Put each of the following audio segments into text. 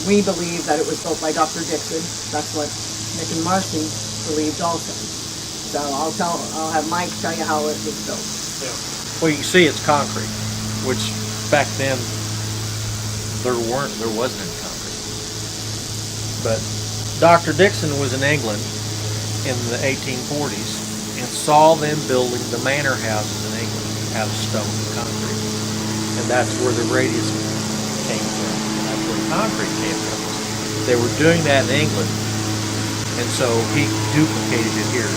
we believe that it was built by Dr. Dixon. That's what Nick and Marcy believed also. So I'll have Mike tell you how it was built. Yeah. Well, you can see it's concrete, which back then there wasn't any concrete. But Dr. Dixon was in England in the 1840s and saw them building the manor houses in England out of stone and concrete. And that's where the radius came from. That's where the concrete came from. They were doing that in England, and so he duplicated it here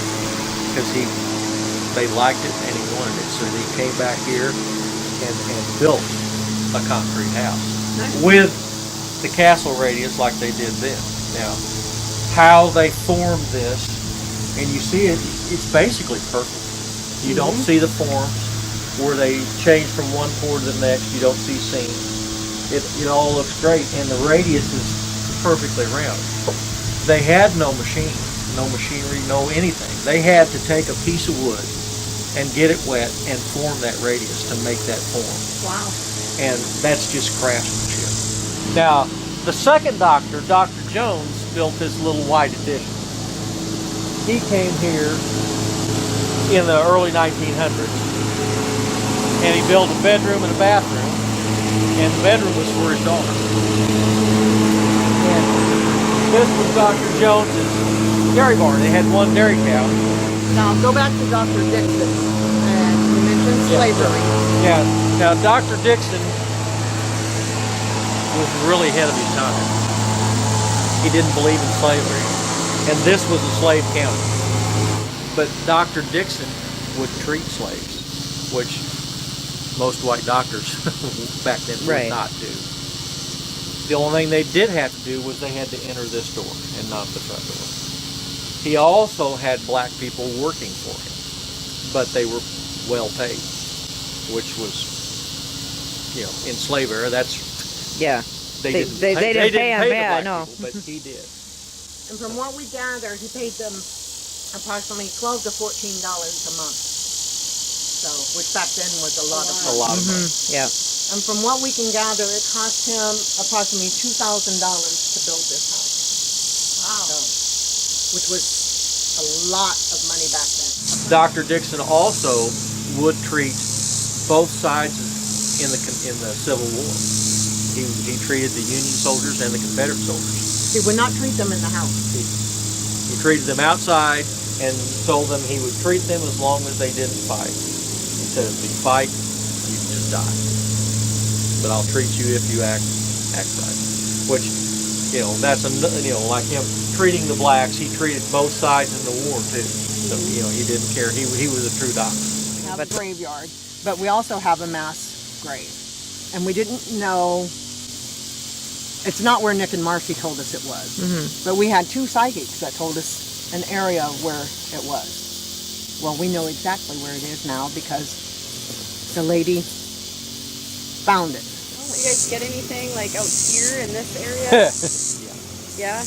because they liked it and he wanted it. So he came back here and built a concrete house with the castle radius like they did then. Now, how they formed this, and you see it, it's basically perfect. You don't see the forms where they change from one pour to the next. You don't see seams. It all looks great, and the radius is perfectly round. They had no machine, no machinery, no anything. They had to take a piece of wood and get it wet and form that radius to make that form. Wow. And that's just craftsmanship. Now, the second doctor, Dr. Jones, built this little white addition. He came here in the early 1900s, and he built a bedroom and a bathroom, and the bedroom was for his daughter. And this was Dr. Jones's dairy barn. They had one dairy cow. Now go back to Dr. Dixon, and you mentioned slavery. Yeah. Now Dr. Dixon was really ahead of his time. He didn't believe in slavery, and this was a slave county. But Dr. Dixon would treat slaves, which most white doctors back then would not do. The only thing they did have to do was they had to enter this door and not the front door. He also had black people working for him, but they were well paid, which was, in slave era, that's... Yeah. They didn't pay him, the black no. people, but he did. And from what we gathered, he paid them approximately $12 to $14 a month. So, which back then was a lot of money. A lot of money. Yeah. And from what we can gather, it cost him approximately $2,000 to build this house. Wow. So, which was a lot of money back then. Dr. Dixon also would treat both sides in the Civil War. He treated the Union soldiers and the Confederate soldiers. He would not treat them in the house. He treated them outside and told them he would treat them as long as they didn't fight. He said, if you fight, you just die. But I'll treat you if you act right. Which, that's like him treating the blacks. He treated both sides in the war too. So he didn't care. He was a true doctor. We have a graveyard, but we also have a mass grave, and we didn't know. It's not where Nick and Marcy told us it was, but we had two psychics that told us an area where it was. Well, we know exactly where it is now because the lady found it. Oh, you guys get anything like out here in this area? Yeah.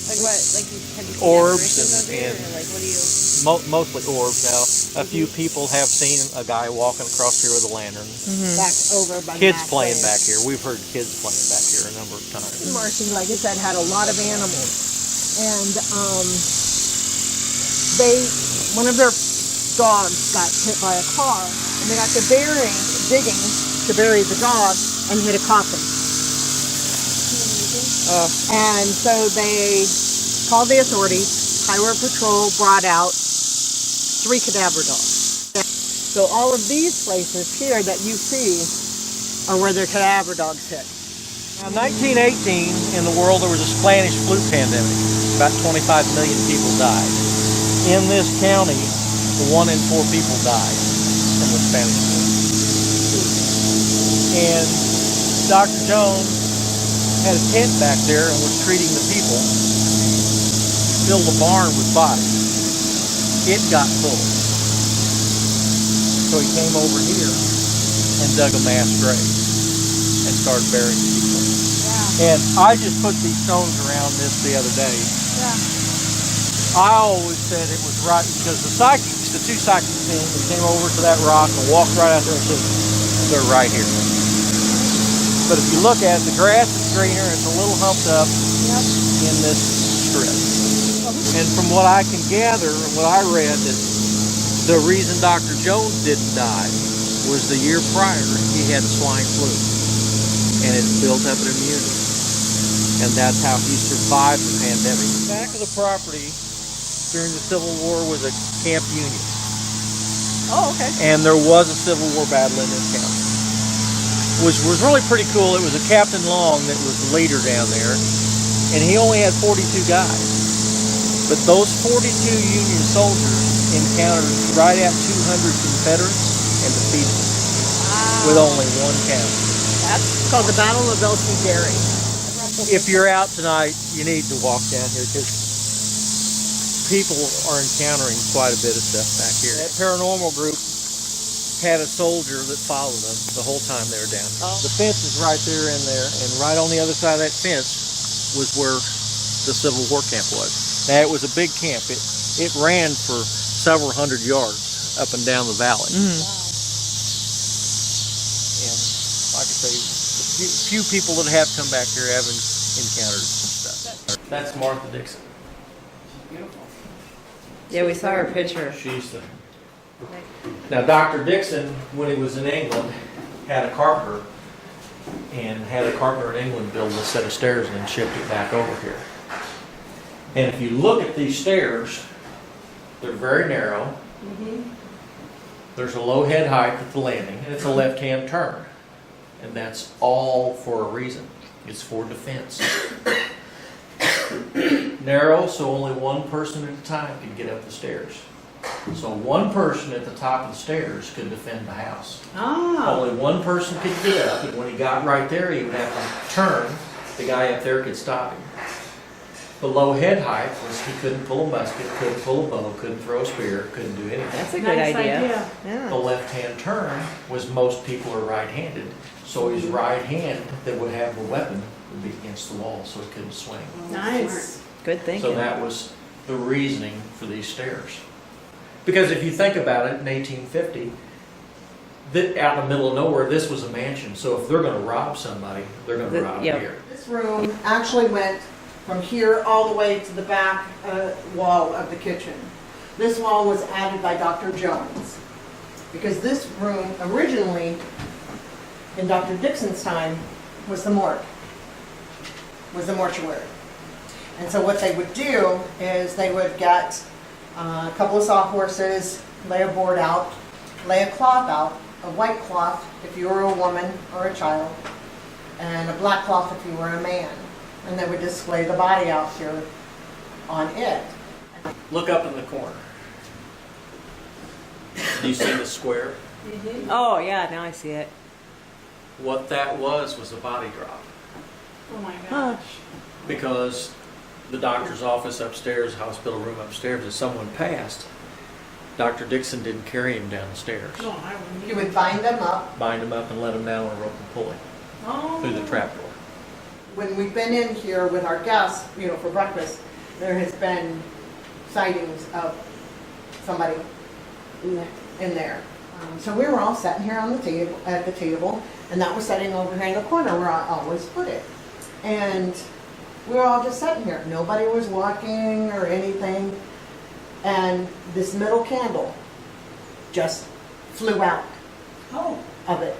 Like what? Like have you seen orbs apparitions and or like what do you? Mostly orbs. Now, a few people have seen a guy walking across here with a lantern. Back over by Kids the playing grave. back here. We've heard kids playing back here a number of times. Marcy, like I said, had a lot of animals, and one of their dogs got hit by a car, and they got to digging to bury the dog, and hit a coffin. And so they called the authorities. Highway Patrol brought out 3 cadaver dogs. So all of these places here that you see are where their cadaver dogs hit. Now, in 1918, in the world, there was a Spanish flu pandemic. About 25 million people died. In this county, 1 in 4 people died from the Spanish flu. And Dr. Jones had a tent back there and was treating the people. Filled the barn with bodies. It got full. So he came over here and dug a mass grave and started burying people. Yeah. And I just put these stones around this the other day. Yeah. I always said it was right because the two psychics came over to that rock and walked right out there and said, they're right here. But if you look at it, the grass is greener. It's a little humped up in this strip. And from what I can gather, and what I read, that the reason Dr. Jones didn't die was the year prior he had swine flu, and it built up an immunity, and that's how he survived the pandemic. Back of the property during the Civil War was a Camp Union. Oh, okay. And there was a Civil War battle in this county, which was really pretty cool. It was a Captain Long that was the leader down there, and he only had 42 guys. But those 42 Union soldiers encountered right at 200 Confederates and defeated them with only one casualty. That's called the Battle of Elsie Dairy. If you're out tonight, you need to walk down here because people are encountering quite a bit of stuff back here. That paranormal group had a soldier that followed them the whole time they were down here. The fence is right there in there, and right on the other side of that fence was where the Civil War camp was. Now, it was a big camp. It ran for several hundred yards up and down the valley. And like I say, the few people that have come back here have encountered some stuff. That's Martha Dixon. Yeah, we saw her picture. She's the... Now, Dr. Dixon, when he was in England, had a carpenter in England build a set of stairs and then shipped it back over here. And if you look at these stairs, they're very narrow. There's a low head height at the landing, and it's a left-hand turn. And that's all for a reason. It's for defense. Narrow, so only one person at a time could get up the stairs. So one person at the top of the stairs could defend the house. Only one person could get up, and when he got right there, he would have to turn. The guy up there could stop him. The low head height was he couldn't pull a musket, couldn't pull a bow, couldn't throw a spear, couldn't do anything. That's a good idea. The left-hand turn was most people are right-handed, so his right hand that would have the weapon would be against the wall, so he couldn't swing. Nice. Good thinking. So that was the reasoning for these stairs. Because if you think about it, in 1850, out in the middle of nowhere, this was a mansion. So if they're going to rob somebody, they're going to rob here. This room actually went from here all the way to the back wall of the kitchen. This wall was added by Dr. Jones because this room originally, in Dr. Dixon's time, was the morgue, was the mortuary. And so what they would do is they would get a couple of sawhorses, lay a board out, lay a cloth out, a white cloth if you were a woman or a child, and a black cloth if you were a man. And they would display the body out here on it. Look up in the corner. Do you see the square? Oh, yeah, now I see it. What that was a body drop. Oh my gosh. Because the doctor's office upstairs, hospital room upstairs, if someone passed, Dr. Dixon didn't carry him down the stairs. He would bind them up. Bind him up and let him down on a rope and pull him through the trapdoor. When we've been in here with our guests, for breakfast, there has been sightings of somebody in there. So we were all sitting here on the table, at the table, and that was sitting over here in the corner where I always put it. And we were all just sitting here. Nobody was walking or anything. And this middle candle just flew out of it.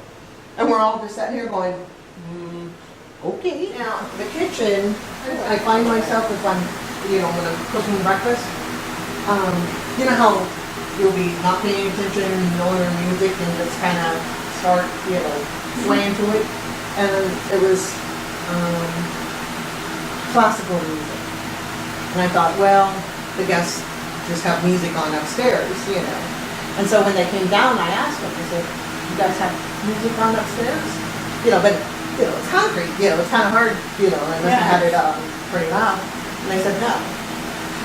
And we're all just sitting here going, okay. Now, the kitchen, I find myself if I'm, when I'm cooking breakfast, you know how you'll be not paying attention, knowing your music, and just kind of start, swaying to it. And it was classical music. And I thought, well, the guests just have music on upstairs, And so when they came down, I asked them, I said, you guys have music on upstairs? But it's concrete, it's kind of hard, unless you had it pretty loud. And they said no.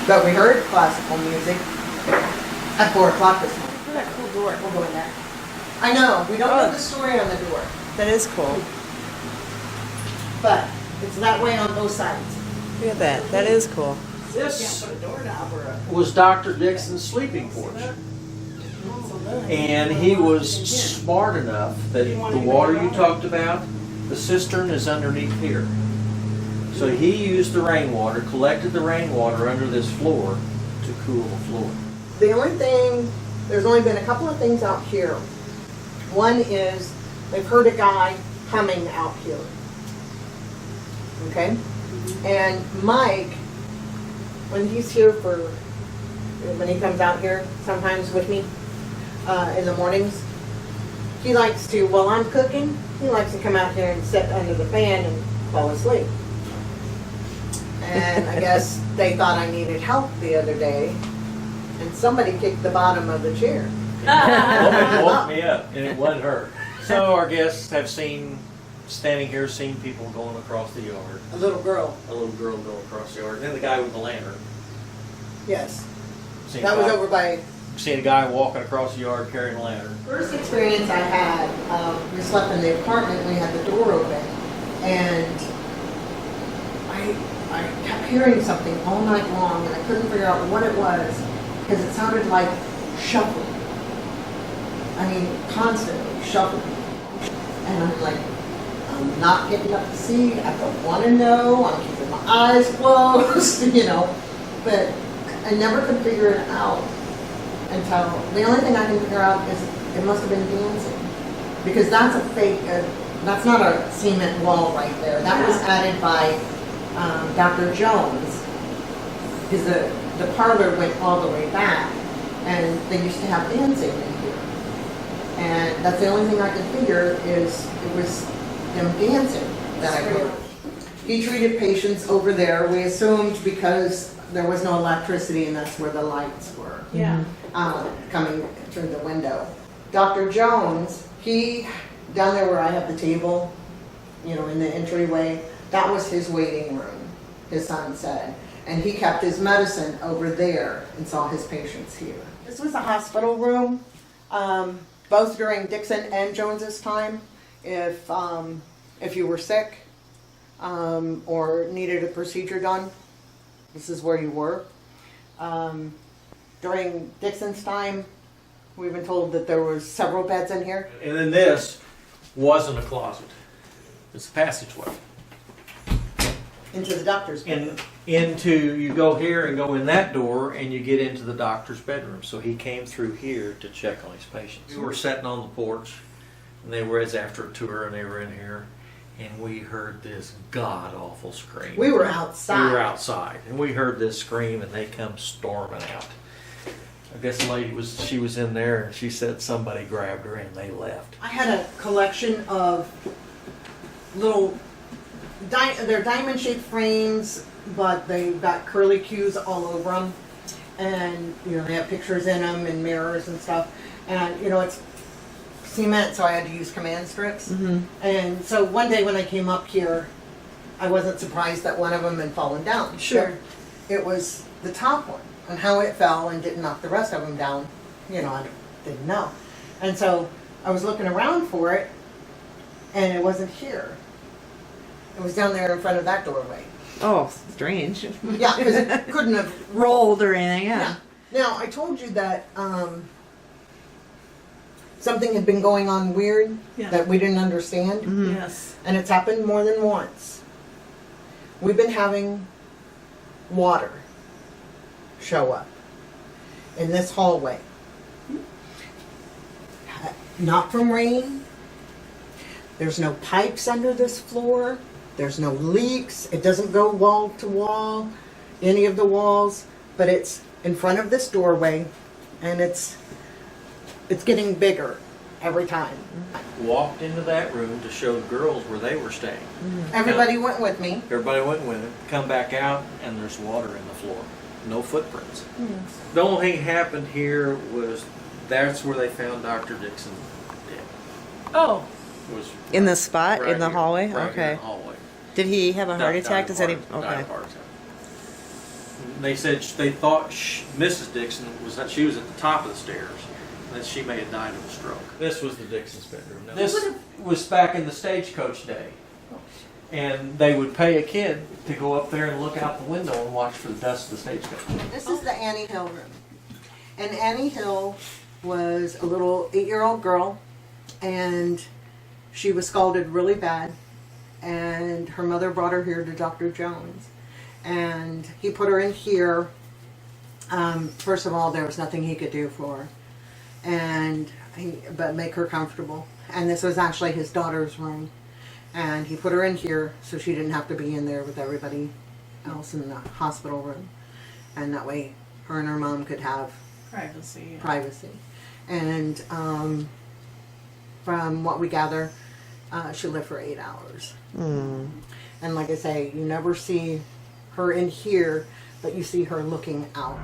But we heard classical music at 4 o'clock this morning. Look at that cool door. We'll go in there. I know, we don't know the story on the door, That is cool. but it's that way on both sides. Look at that. That is cool. This was Dr. Dixon's sleeping porch. And he was smart enough that the water you talked about, the cistern is underneath here. So he used the rainwater, collected the rainwater under this floor to cool the floor. The only thing, there's only been a couple of things out here. One is they've heard a guy humming out here. Okay? And Mike, when he's here when he comes out here sometimes with me in the mornings, he likes to, while I'm cooking, he likes to come out here and sit under the fan and fall asleep. And I guess they thought I needed help the other day, and somebody kicked the bottom of the chair. Woman woke me up, and it wasn't her. So our guests have standing here, seen people going across the yard. A little girl. A little girl go across the yard. And then the guy with the lantern. Yes. Seen That a was guy- over by. Seen a guy walking across the yard carrying a lantern. First experience I had, we slept in the apartment, we had the door open, and I kept hearing something all night long, and I couldn't figure out what it was, because it sounded like shuffling. I mean, constantly shuffling. And I'm like, I'm not getting up to see, I don't want to know, I'm keeping my eyes closed, you know, but I never could figure it out until, the only thing I can figure out is it must have been dancing, because that's a fake, that's not a cement wall right there, that was added by Dr. Jones, because the parlor went all the way back, and they used to have dancing in here. And that's the only thing I could figure is it was them dancing that I heard. He treated patients over there, we assumed because there was no electricity and that's where the lights were Yeah. coming through the window. Dr. Jones, he, down there where I have the table, you know, in the entryway, that was his waiting room, his son said. And he kept his medicine over there and saw his patients here. This was a hospital room, both during Dixon and Jones's time. If you were sick or needed a procedure done, this is where you were. During Dixon's time, we've been told that there was several beds in here. And then this wasn't a closet. It's a passageway. Into the doctor's bedroom. You go here and go in that door and you get into the doctor's bedroom. So he came through here to check on his patients. We were sitting on the porch and it was after a tour and they were in here and we heard this god awful scream. We were outside. We were outside and we heard this scream and they come storming out. I guess the lady she was in there and she said somebody grabbed her and they left. I had a collection of little, they're diamond-shaped frames, but they've got curly cues all over them. And, you know, they have pictures in them and mirrors and stuff. And, you know, it's cement, so I had to use command strips. Mm-hmm. And so one day when I came up here, I wasn't surprised that one of them had fallen down. Sure. It was the top one, and how it fell and didn't knock the rest of them down, you know, I didn't know. And so I was looking around for it, and it wasn't here. It was down there in front of that doorway. Oh, strange. Yeah, because it couldn't have Rolled or anything, yeah. Now, I told you that something had been going on weird Yeah. that we didn't understand, Mhm. Yes. and it's happened more than once. We've been having water show up in this hallway. Not from rain. There's no pipes under this floor. There's no leaks. It doesn't go wall to wall, any of the walls, but it's in front of this doorway, and it's getting bigger every time. Walked into that room to show the girls where they were staying. Everybody went with me. Everybody went with it. Come back out, and there's water in the floor. No footprints. The only thing happened here was that's where they found Dr. Dixon dead. Oh. Was In the spot? right In the here, hallway? right here Okay. in the hallway. Did he have a heart Died attack? of Does that heart- even? died Okay. of heart attack. They said they thought Mrs. Dixon was at the top of the stairs, and that she may have died of a stroke. This was the Dixon's bedroom. Now, this was back in the stagecoach day, and they would pay a kid to go up there and look out the window and watch for the dust of the stagecoach. This is the Annie Hill room. And Annie Hill was a little 8-year-old girl, and she was scalded really bad. and her mother brought her here to Dr. Jones. And he put her in here. First of all, there was nothing he could do for her, but make her comfortable. And this was actually his daughter's room. And he put her in here so she didn't have to be in there with everybody else in the hospital room. And that way her and her mom could have Privacy. privacy. And from what we gather, she lived for 8 hours. And like I say, you never see her in here, but you see her looking out.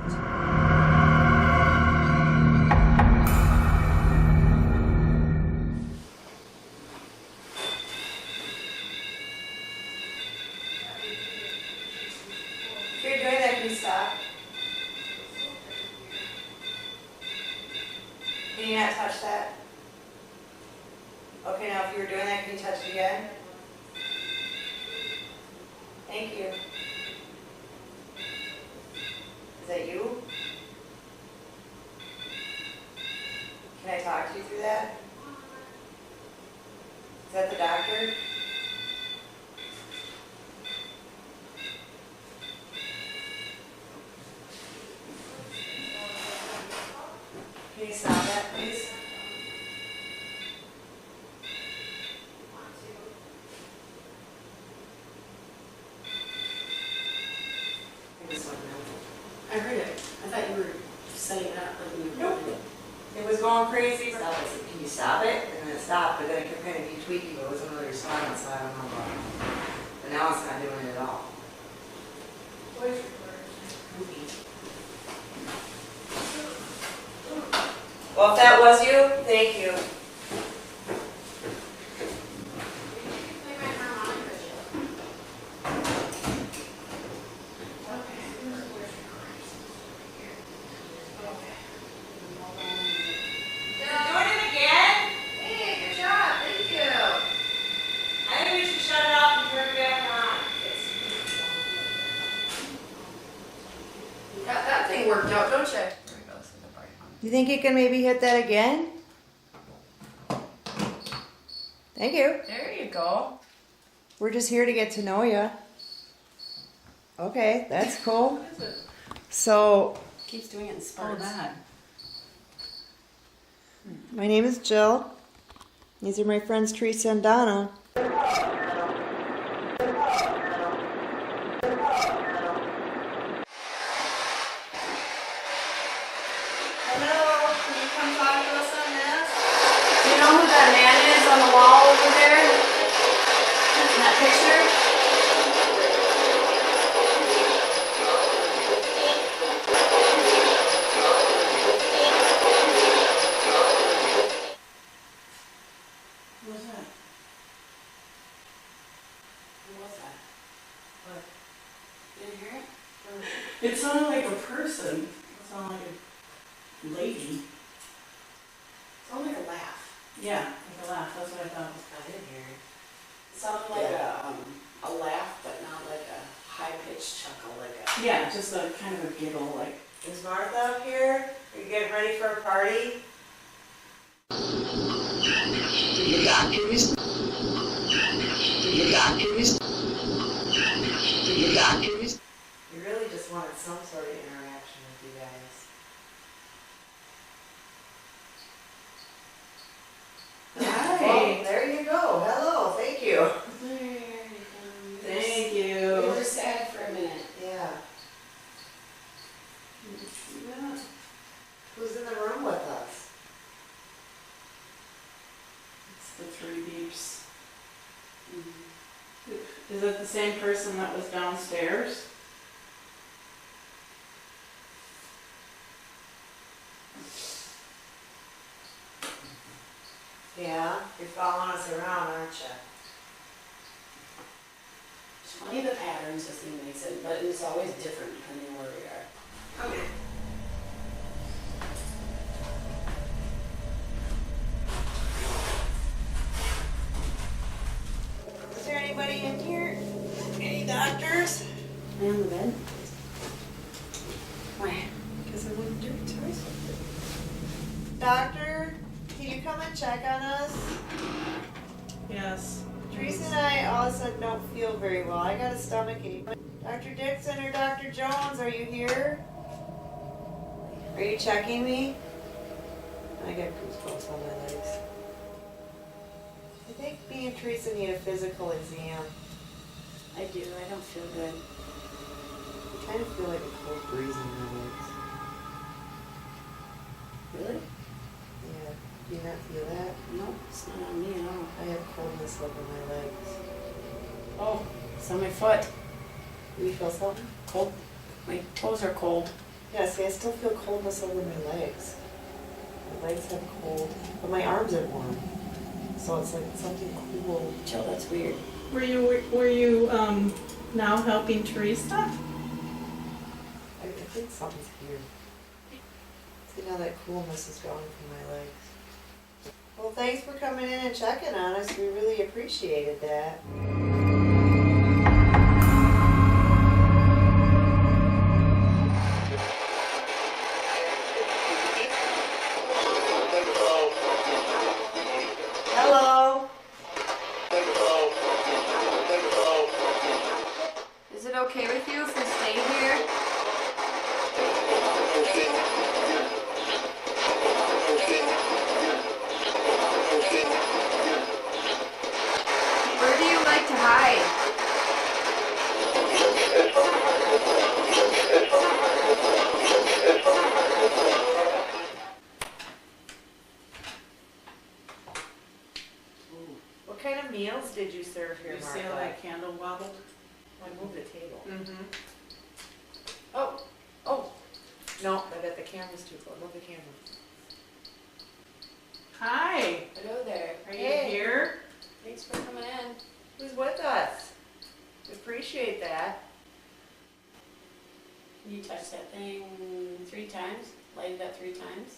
If you're doing that, can you stop? Can you not touch that? Okay, now if you were doing that, can you touch it again? Thank you. Is that you? Can I talk to you through that? Is that the doctor? Can you stop that, please? I heard it. I thought you were setting it up like you were. Nope. It was going crazy, so I was like, can you stop it? And then it stopped, but then it kept kind of tweaking, but it wasn't really responding, so I don't know about it. But now it's not doing it at all. Well, if that was you, thank you. That thing worked out, don't you? There we go. You think you can maybe hit that again? Thank you. There you go. We're just here to get to know you. Okay, that's cool. What is it? So, Keeps doing it in spurts. my name is Jill. These are my friends Teresa and Donna. Hello, can you come talk to us on this? Do you know who that man is on the wall over there? In that picture? What was that? What was that? What? You didn't hear it? It sounded like a person. It sounded like a lady. It sounded like a laugh. Yeah, like a laugh. That's what I thought. I didn't hear it. It sounded like a laugh, but not like a high-pitched chuckle, like a... Yeah, just a kind of a giggle, like. Is Martha up here? Are you getting ready for a party? The doctors. The doctors. The doctors. We really just wanted some sort of interaction with you guys. Hi. Oh, there you go. Hello. Thank you. Thank We you. were sad for a minute. Yeah. Yeah. Who's in the room with us? It's the three beeps. Is it the same person that was downstairs? Yeah. You're following us around, aren't you? It's funny the patterns this thing makes it, but it's always different depending where we are. Okay. Is there anybody in here? Any doctors? And the bed? Why? Because I wouldn't do it twice. Doctor, can you come and check on us? Yes. Teresa and I all of a sudden don't feel very well. I got a stomach ache. Dr. Dixon or Dr. Jones, are you here? Are you checking me? I got goosebumps on my legs. I think me and Teresa need a physical exam. I do, I don't feel good. I kind of feel like a cold breeze in my legs. Really? Yeah. Do you not feel that? No, it's not on me at all. I have coldness over my legs. Oh, it's on my foot. Do you feel something? Cold. My toes are cold. Yeah, see, I still feel coldness over my legs. My legs have cold, but my arms are warm. So it's like something cool. Chill, that's weird. Were you now helping Teresa? I think something's here. See, now that coolness is gone from my legs. Well, thanks for coming in and checking on us. We really appreciated that. Hello. Is it okay with you if we stay here? Where do you like to hide? What kind of meals did you serve here, You Martha? see how that candle wobbled? I moved the table. Mm-hmm. Oh. No, I bet the camera's too close. Move the camera. Hi, Hello there. are you Hey. here? Thanks for coming in. Who's with us? We appreciate that. Can you touch that thing 3 times? Light it up 3 times?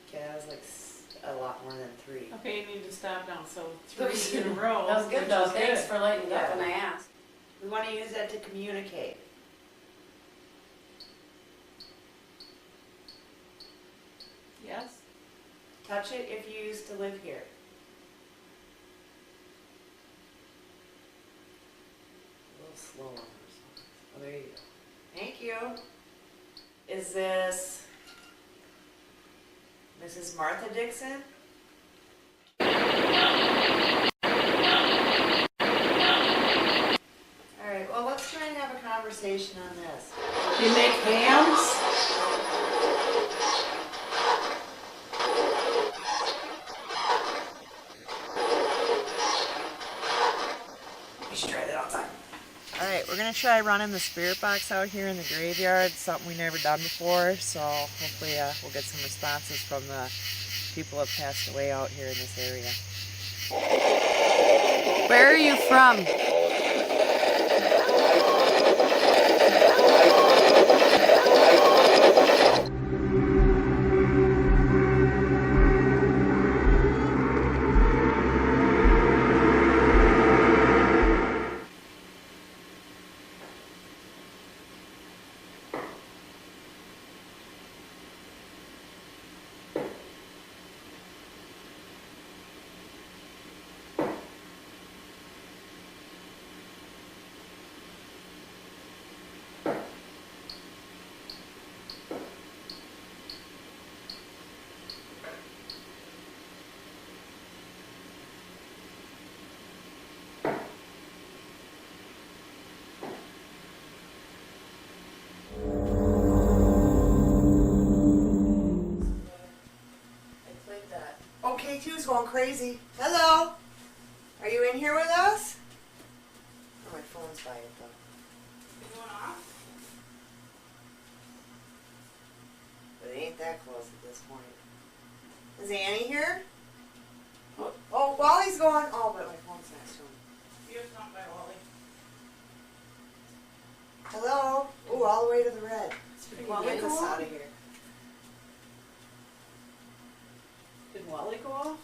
Okay, that was like a lot more than 3. Okay, you need to stop now, so 3 in a row. That was good which though. is Thanks good. for lighting it up Yeah. when I asked. We want to use that to communicate. Yes? Touch it if you used to live here. A little slower. Oh, there you go. Thank you. Is this Mrs. Martha Dixon? All right, well, let's try and have a conversation on this. You make hams? We should try that outside. All right, we're gonna try running the spirit box out here in the graveyard, something we never done before, so hopefully we'll get some responses from the people who have passed away out here in this area. Where are you from? I played that. Oh, K2's going crazy. Hello? Are you in here with us? Oh, my phone's by it though. You going off? But it ain't that close at this point. Is Annie here? Oh, Wally's going. Oh, but my phone's next to him. You have not by Wally. Hello? Ooh, all the way to the red. It's pretty Wally, nice. get us out of here. Did Wally go off?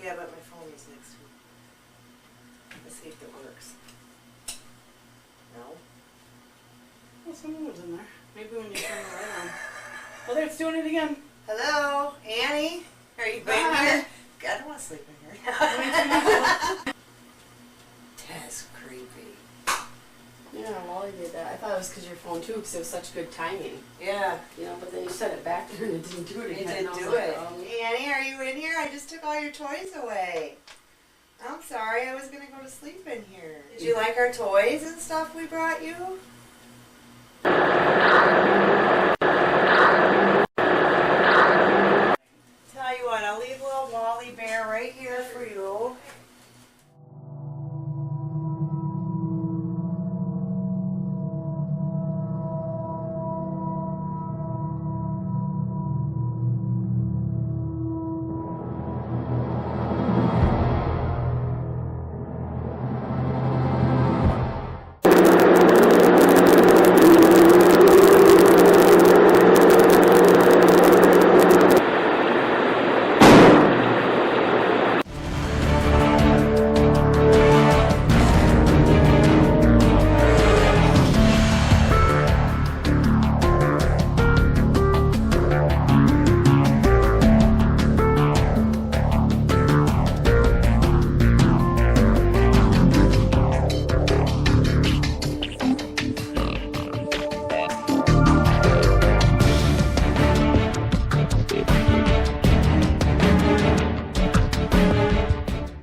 Yeah, but my phone is next to me. Let's see if it works. No? Well, someone was in there. Maybe when you turn the light on. Oh, there, it's doing it again. Hello, Annie? Are you in here? God, I don't want to sleep in here. That's creepy. Yeah, Wally did that. I thought it was because your phone too, because it was such good timing. Yeah. You know, but then you set it back there and it didn't do it It again. didn't and I was do like, it. Annie, are you in here? I just took all your toys away. I'm sorry, I was going to go to sleep in here. Did you like our toys and stuff we brought you?